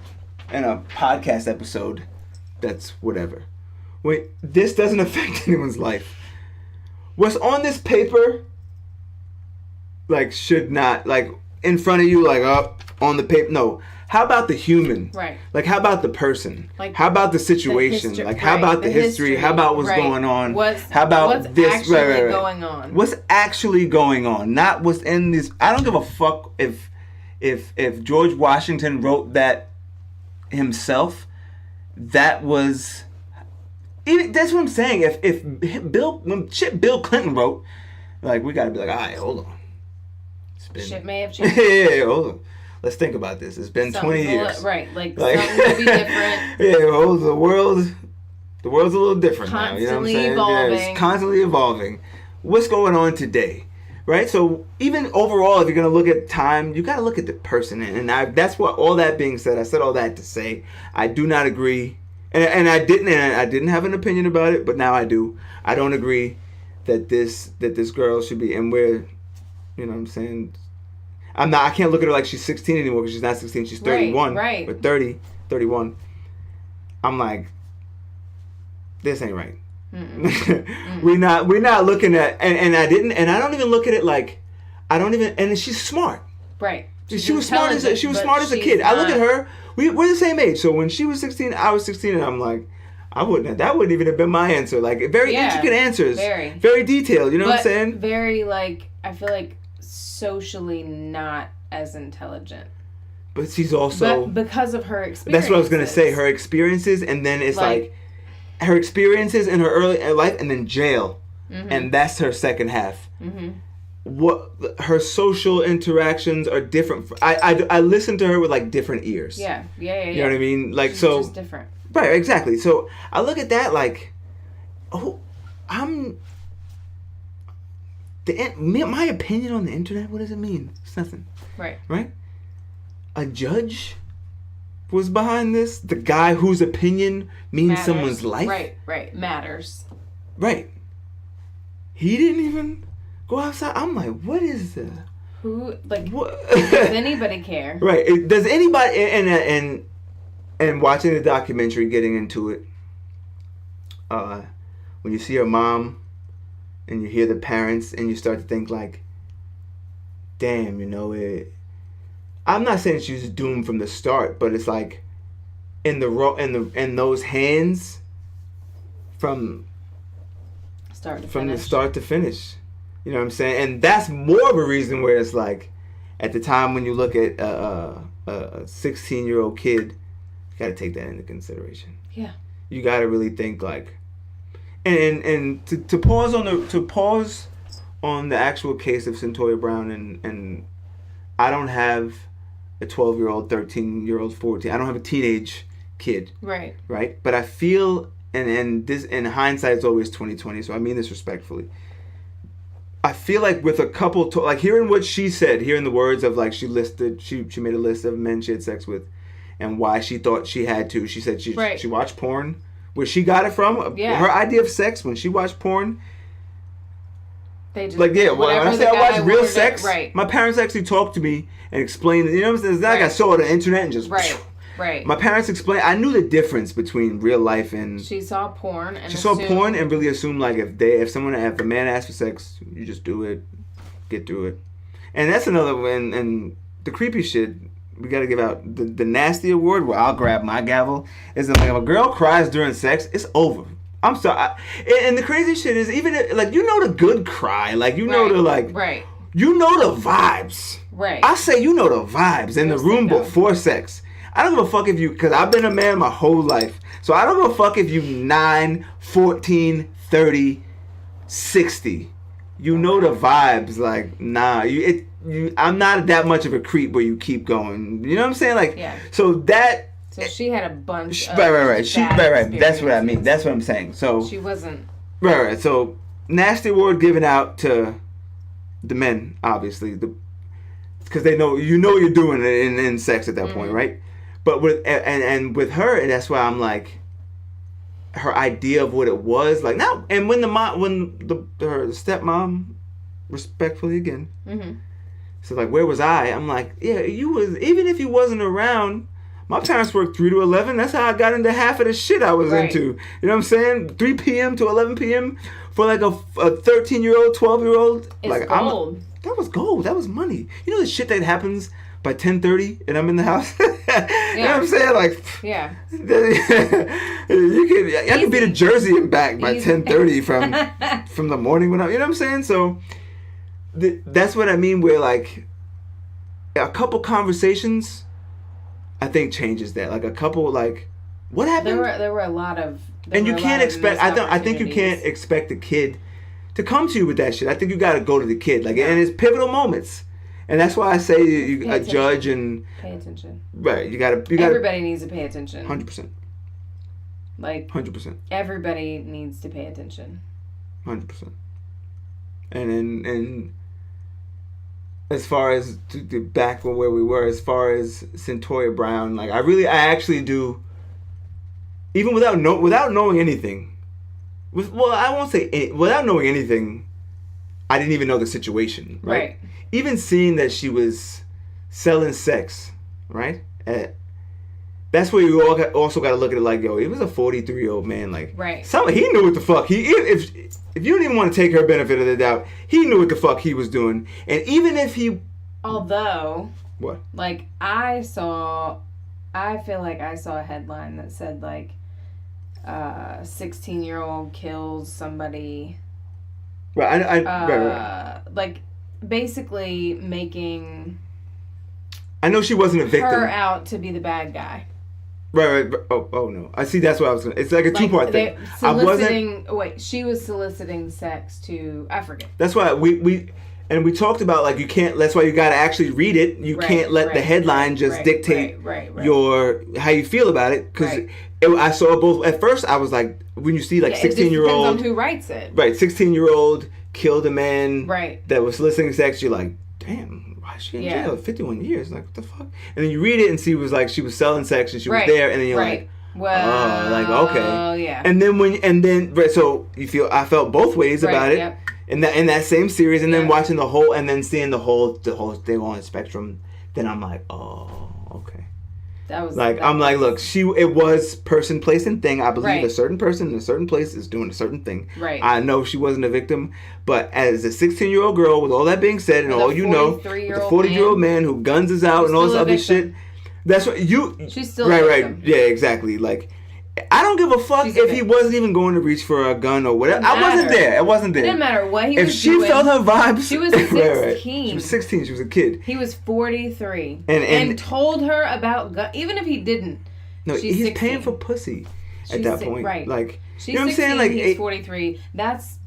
podcast episode. That's whatever. Wait, this doesn't affect anyone's life. What's on this paper, like, should not, like, in front of you, like, up on the paper. No. How about the human? Right. Like, how about the person? Like, how about the situation? How about the history? How about what's going on? How about this? What's actually going on? What's actually going on? Not what's in these. I don't give a fuck if George Washington wrote that himself. That was. That's what I'm saying. If Bill Clinton wrote, like, we gotta be like, all right, hold on. Shit may have changed. Yeah, hold on. Let's think about this. It's been 20 years. Right, like something will be different. Yeah, well, the world's a little different now. You know what I'm saying? Evolving. Yeah, it's constantly evolving. What's going on today? Right? So even overall, if you're going to look at time, you got to look at the person. And that's what, all that being said, I said all that to say, I do not agree And I didn't have an opinion about it, but now I do. I don't agree that this girl should be, and we're, you know what I'm saying, I can't look at her like she's 16 anymore, because she's not 16, she's 31. Right. Or 30, 31. I'm like, this ain't right. we're not looking at, and I don't even look at it like, and she's smart. Right. She was smart as a kid. I look at her, we're the same age, so when she was 16, I was 16, and I'm like, that wouldn't even have been my answer. Like, very intricate answers. Very detailed, you know what I'm saying? Very, like, I feel like socially not as intelligent. But she's also... But because of her experiences. That's what I was going to say. Her experiences, and then it's like her experiences in her early life, and then jail. Mm-hmm. And that's her second half. Mm-hmm. What her social interactions are different. I listen to her with, like, different ears. Yeah. You know what I mean? Like, she's so... just different. Right, exactly. So I look at that like, my opinion on the internet, what does it mean? It's nothing. Right. Right? A judge was behind this? The guy whose opinion means someone's life? Right. Matters. Right. He didn't even go outside. I'm like, what is the... Who, like, does anybody care? Right. Does anybody... And watching the documentary, getting into it, when you see her mom and you hear the parents and you start to think like, damn, you know, I'm not saying she was doomed from the start, but it's like in those hands from the start to finish. You know what I'm saying? And that's more of a reason where it's like, at the time when you look at a 16-year-old kid, got to take that into consideration. Yeah. You got to really think like, and to pause on the actual case of Centoya Brown, and I don't have a 12-year-old, 13-year-old, 14. I don't have a teenage kid. Right. Right. But I feel, and this, in hindsight, it's always 2020. So I mean this respectfully. I feel like with a couple, like hearing what she said, hearing the words of like she made a list of men she had sex with. And why she thought she had to. She said she watched porn. Where she got it from, her idea of sex, when she watched porn. They just, like, yeah, when I say I watched real sex, right. My parents actually talked to me and explained, you know what I'm saying? It's not like I saw it on the internet and just... Right. My parents explained, I knew the difference between real life and... She saw porn and really assumed, like, if a man asks for sex, you just do it, get through it. And that's another one, and the creepy shit... We got to give out the nasty award where I'll grab my gavel. Is that like if a girl cries during sex, it's over. I'm sorry. And the crazy shit is even like, you know, the good cry, like, you know, the like, you know, the vibes. Right. I say, you know, the vibes in the room before sex. I don't give a fuck if you, because I've been a man my whole life. So I don't give a fuck if you 9, 14, 30, 60. You know the vibes, like, nah, I'm not that much of a creep where you keep going. You know what I'm saying? Like, so she had a bunch of right. That's what I mean. That's what I'm saying. So she wasn't right. So nasty award given out to the men, obviously, because they know you're doing it in sex at that point, right? But with her, and that's why I'm like, her idea of what it was like now, and when her stepmom, respectfully again, so like, where was I? I'm like, yeah, you was, even if you wasn't around, my parents worked 3 to 11. That's how I got into half of the shit I was into. You know what I'm saying? 3 p.m. to 11 p.m. for like a 13-year-old, 12-year-old. It's like gold. That was gold. That was money. You know the shit that happens by 10:30 and I'm in the house. You know what I'm saying? Like, yeah, I could be to Jersey and back by 10:30 from the morning when I, you know what I'm saying? So that's what I mean. Where like a couple conversations, I think changes that. Like a couple, like, what happened? There were a lot of, and you can't expect. I think you can't expect the kid to come to you with that shit. I think you got to go to the kid, like, and it's pivotal moments. And that's why I say a judge and pay attention. Right, you gotta. Everybody needs to pay attention. 100%. Like 100%. Everybody needs to pay attention. 100%. And as far as back where we were, as far as Centoya Brown, like I actually do. even without knowing anything. I won't say without knowing anything. I didn't even know the situation, right? Even seeing that she was selling sex, right? That's where you also got to look at it like, yo, he was a 43-year-old man, like, he knew what the fuck if you don't even want to take her benefit of the doubt, he knew what the fuck he was doing, and even if he, although, what, like, I feel like I saw a headline that said like, 16-year-old kills somebody. Right, right. Like, basically making. I know she wasn't a victim. Her out to be the bad guy. Right. Oh no. I see. That's what I was gonna. It's like a two-part thing. She was soliciting sex to. I forget. That's why we talked about, like, you can't. That's why you got to actually read it. You can't let the headline just dictate your how you feel about it, because I saw both. At first, I was like, when you see like 16-year-old. Depends on who writes it. Right, 16-year-old killed a man. Right. That was soliciting sex. You're like, damn. Why is she in jail? 51 years. Like, what the fuck? And then you read it and see it was like she was selling sex and she was there, and then you're like, well, oh, like, okay. Yeah. And then so you feel, I felt both ways about it. Yep. In that same series, and then watching the whole, and then seeing the whole thing on the spectrum, then I'm like, oh, okay. Look, it was person, place, and thing. I believe a certain person in a certain place is doing a certain thing. Right. I know she wasn't a victim, but as a 16-year-old girl, with all that being said, and all you know, with a 40-year-old man who guns is out and all this other shit, that's what you. She's still a victim. Yeah, exactly. Like, I don't give a fuck if he wasn't even going to reach for a gun or whatever. I wasn't there. It didn't matter what he was doing. If she felt her vibes. She was 16. She was 16. She was a kid. He was 43. And told her about gun. Even if he didn't. No, he's 16. Paying for pussy at that point. Right. Like, she's, you know what I'm 16, saying? Like, he's 43. That's.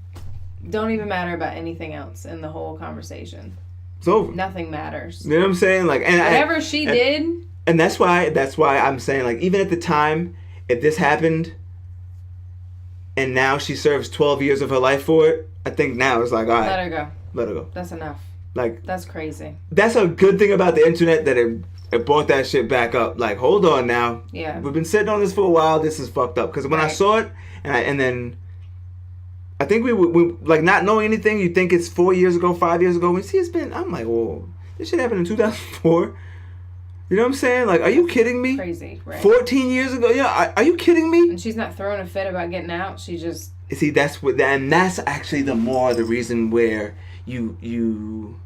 Don't even matter about anything else in the whole conversation. It's over. Nothing matters. You know what I'm saying? Like, and whatever she did. And that's why I'm saying, like, even at the time, if this happened. And now she serves 12 years of her life for it. I think now it's like, all right. Let her go. That's enough. Like, that's crazy. That's a good thing about the internet, that it brought that shit back up. Like, hold on now. Yeah. We've been sitting on this for a while. This is fucked up. Because when I saw it, and then I think we like, not knowing anything, you think it's 4 years ago, 5 years ago. We see it's been, I'm like, whoa, this shit happened in 2004. You know what I'm saying? Like, are you kidding me? Crazy, right? 14 years ago? Yeah, are you kidding me? And she's not throwing a fit about getting out. She just... See, that's actually the reason where you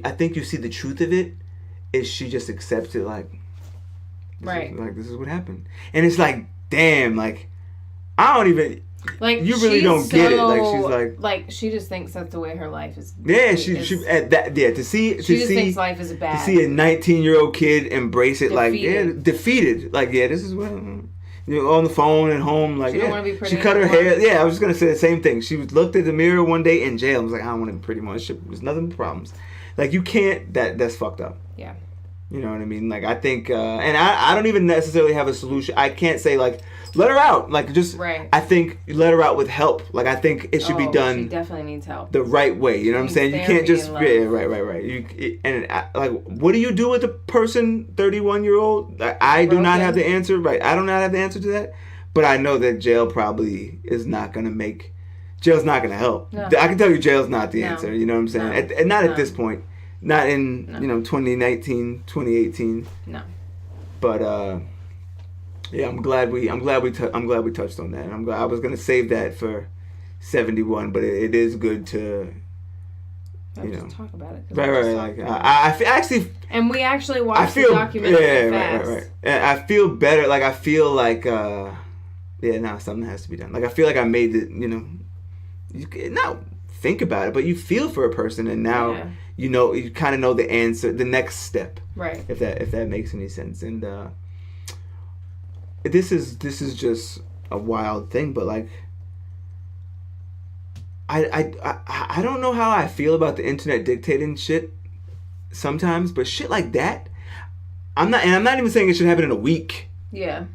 I think you see the truth of it, is she just accepts it, like... This is what happened. And it's like, damn, like, I don't even... Like, you really don't get it. Like, she's like she just thinks that's the way her life is. Yeah, she at that. Yeah, to see thinks life is bad. To see a 19-year-old kid embrace it, defeated. Like, this is what, on the phone at home. Like, she don't want to be pretty. She cut her hair. Yeah, I was just gonna say the same thing. She looked at the mirror one day in jail. I was like, I don't want to be pretty much. There's nothing but problems. Like, you can't. That's fucked up. Yeah. You know what I mean? Like, I think, and I don't even necessarily have a solution. I can't say, like, let her out. Like, just, I think let her out with help. Like, I think it should be done. She definitely needs help. The right way. You know what I'm saying? You can't just, right. Like, what do you do with a person, 31-year-old? I do not have the answer. Right. I do not have the answer to that. But I know that jail probably is not going to make, jail's not going to help. No. I can tell you jail's not the answer. You know what I'm saying? And not at this point. Not in 2019, 2018. No. But yeah, I'm glad we touched on that. I was gonna save that for 71, but it is good to just talk about it. Right. Like I actually. And we actually watched the documentary fast. Right. And I feel better. Like, I feel like something has to be done. Like, I feel like I made it. You not think about it, but you feel for a person, and now. Yeah. You kind of know the answer, the next step, right? If that makes any sense. And this is just a wild thing, but like, I don't know how I feel about the internet dictating shit sometimes, but shit like that, I'm not even saying it should happen in a week. Yeah.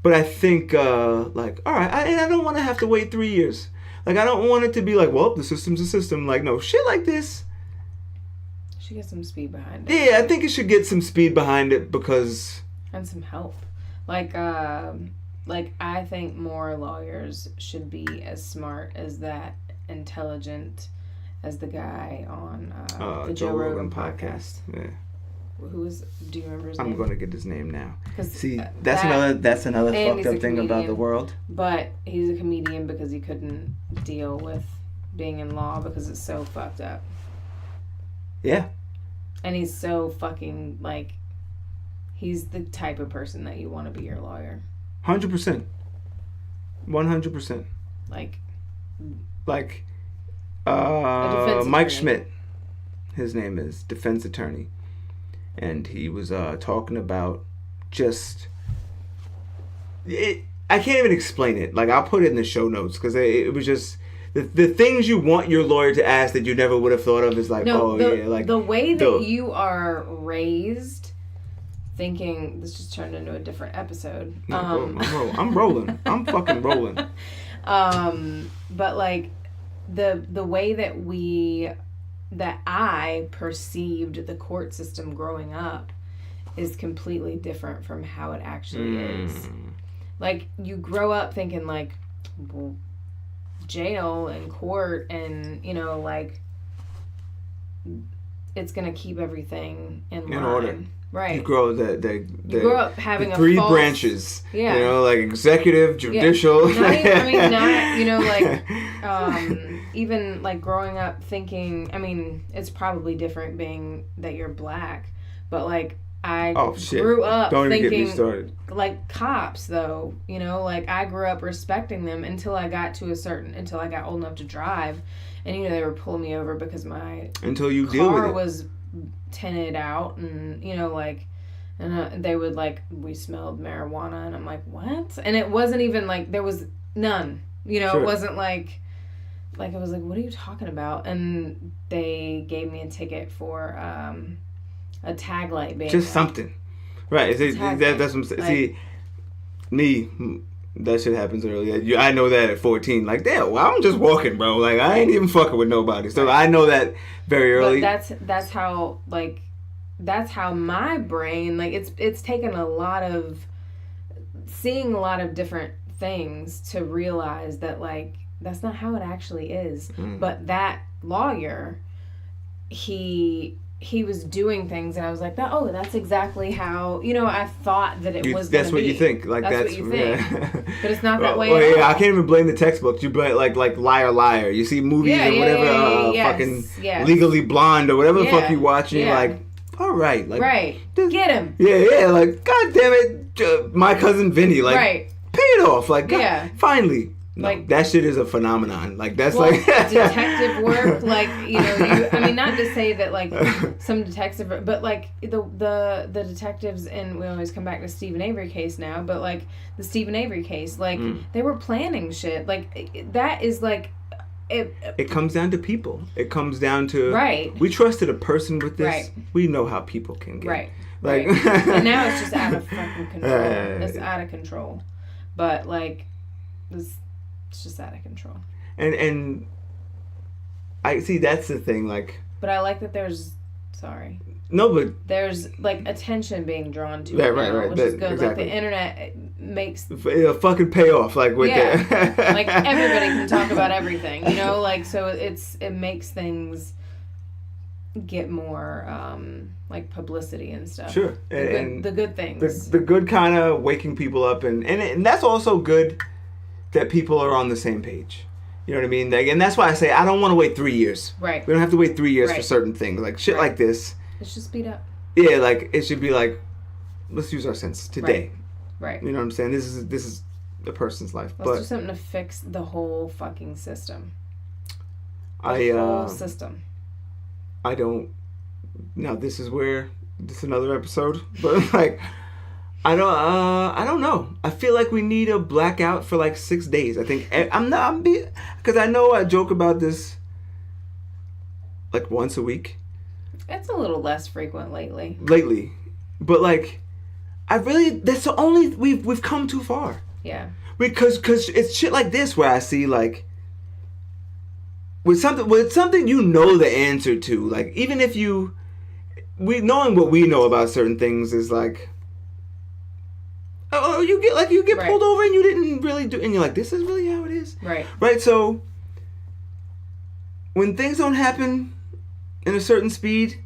But I think like, all right, I don't want to have to wait 3 years. Like, I don't want it to be like, well, the system's a system. Like, no, shit like this. Get some speed behind it. Yeah, I think it should get some speed behind it, because... And some help. Like, like, I think more lawyers should be as smart as that, intelligent as the guy on the Joe Rogan podcast. Yeah. Who is? Do you remember his name? I'm going to get his name now. See, that's another fucked up thing about the world. But he's a comedian because he couldn't deal with being in law because it's so fucked up. Yeah. And he's so fucking, like, he's the type of person that you want to be your lawyer. 100%. 100%. Like Mike Schmidt, his name is, defense attorney. And he was talking about just... I can't even explain it. Like, I'll put it in the show notes because it was just... The things you want your lawyer to ask that you never would have thought of is like, the way that you are raised, thinking this just turned into a different episode. I'm rolling. I'm fucking rolling. But like the way that I perceived the court system growing up is completely different from how it actually is. Like, you grow up thinking like, well, jail and court and, you know, like, it's gonna keep everything in line. Order. Right. You grow you grow up having three branches. Yeah. You know, like executive, judicial. Yeah. Not, you know, like, even like growing up thinking, I mean, it's probably different being that you're black, but like, I grew up thinking, like, cops, though, you know, like, I grew up respecting them until I got old enough to drive, and, you know, they were pulling me over because my car was tinted out, and, you know, like, and they would, like, we smelled marijuana, and I'm like, what? And it wasn't even, like, there was none, you know, It wasn't, like, I was like, what are you talking about? And they gave me a ticket for, a tag light being just something, right? That's what I'm saying. Like, see, me, that shit happens early. I know that at 14. Like, damn, well, I'm just walking, bro. Like, I ain't even fucking with nobody. So I know that very early. But that's how my brain, like, it's taken a lot of seeing a lot of different things to realize that, like, that's not how it actually is. But that lawyer, he was doing things, and I was like, oh, that's exactly how, you know, I thought that it was that's what you think. Like, that's what you think. Yeah. But it's not that way at all. I can't even blame the textbooks. You blame, like liar. You see movies or whatever, fucking Legally Blonde or whatever the fuck you watch, and you're like, all right. Like, right. Get him. Yeah, like, God damn it, My Cousin Vinny, like, pay it off. Like, God, finally. No, like, that shit is a phenomenon. Like, that's like detective work. Like, you know, I mean, not to say that like some detective, but like the detectives, and we always come back to Stephen Avery case now. But like the Stephen Avery case, like they were planning shit. Like, that is like it comes down to people. It comes down to we trusted a person with this. Right. We know how people can get. Like, and now it's just out of fucking control. It's out of control. But like this. It's just out of control. And I see, that's the thing, like... But I like that there's... Sorry. No, but... There's, like, attention being drawn to it right. Which is good. Exactly. Like, the internet makes... It'll fucking pay off, like, with that. Like, everybody can talk about everything, you know? Like, so it makes things get more, like, publicity and stuff. Sure. The good things. The good kind of waking people up, and that's also good... that people are on the same page. You know what I mean? Like, and that's why I say I don't want to wait 3 years. Right. We don't have to wait 3 years for certain things. Like, shit like this. It should speed up. Yeah, like, it should be like, let's use our sense today. Right. You know what I'm saying? This is a person's life. Let's do something to fix the whole fucking system. The whole system. I don't... Now, this is another episode. But, like... I don't know. I feel like we need a blackout for like 6 days. I think because I know I joke about this like once a week. It's a little less frequent lately. But like, that's the only we've come too far. Yeah. Because it's shit like this where I see like with something you know the answer to, like, even if knowing what we know about certain things is like, Oh, you get Right. pulled over and you didn't really do, and you're like, this is really how it is. Right. Right. So when things don't happen in a certain speed,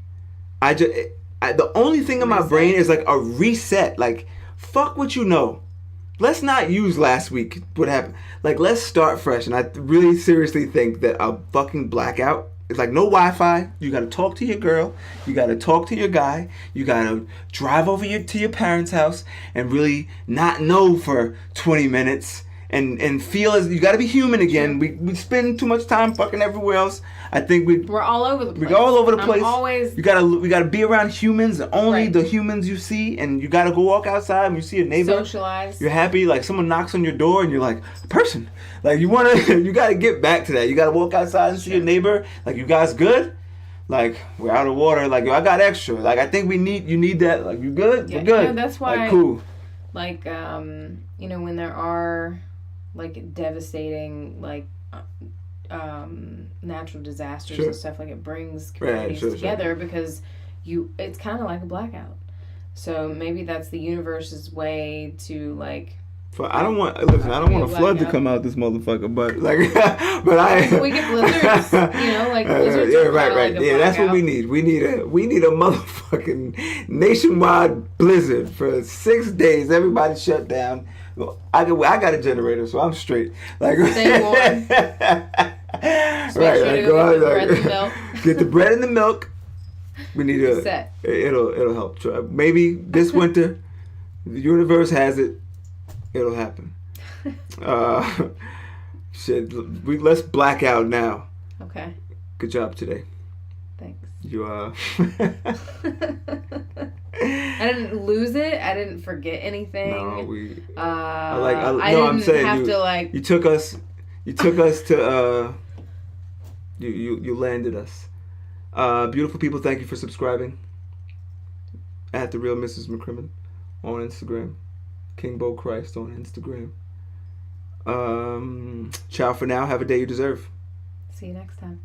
the only thing in my brain is like a reset. Like, fuck what you know. Let's not use last week. What happened? Like, let's start fresh. And I really seriously think that a fucking blackout. It's like no Wi-Fi. You got to talk to your girl. You got to talk to your guy. You got to drive over to your parents' house and really not know for 20 minutes and feel as you got to be human again. We spend too much time fucking everywhere else. I think we're all over the place. We're all over the place. Always. We gotta be around humans, only Right. the humans you see, and you gotta go walk outside and you see a neighbor. Socialize. You're happy, like someone knocks on your door and you're like, a person. Like you gotta get back to that. You gotta walk outside and see your neighbor. Like, you guys good? Like, we're out of water. Like, yo, I got extra. Like, I think you need that. Like, you good? Yeah, We're good. no, that's why. Like, cool. Like, when there are like devastating natural disasters Sure. and stuff, like, it brings communities together because it's kind of like a blackout. So maybe that's the universe's way to like. I don't want a flood to come out this motherfucker, but we get blizzards, like blizzards. Yeah, are right. like a Yeah, that's what blackout. we need. We need a motherfucking nationwide blizzard for 6 days. Everybody shut down. I got a generator, so I'm straight. Like, stay warm. Get the bread and the milk. We need a set. It'll help. Maybe this winter, the universe has it. It'll happen. Let's black out now. Okay. Good job today. Thanks. You I didn't lose it. I didn't forget anything. No, we. I'm saying have to like. You took us. You took us to. You landed us. Beautiful people, thank you for subscribing. At the real Mrs. McCrimmon on Instagram. King Bo Christ on Instagram. Ciao for now. Have a day you deserve. See you next time.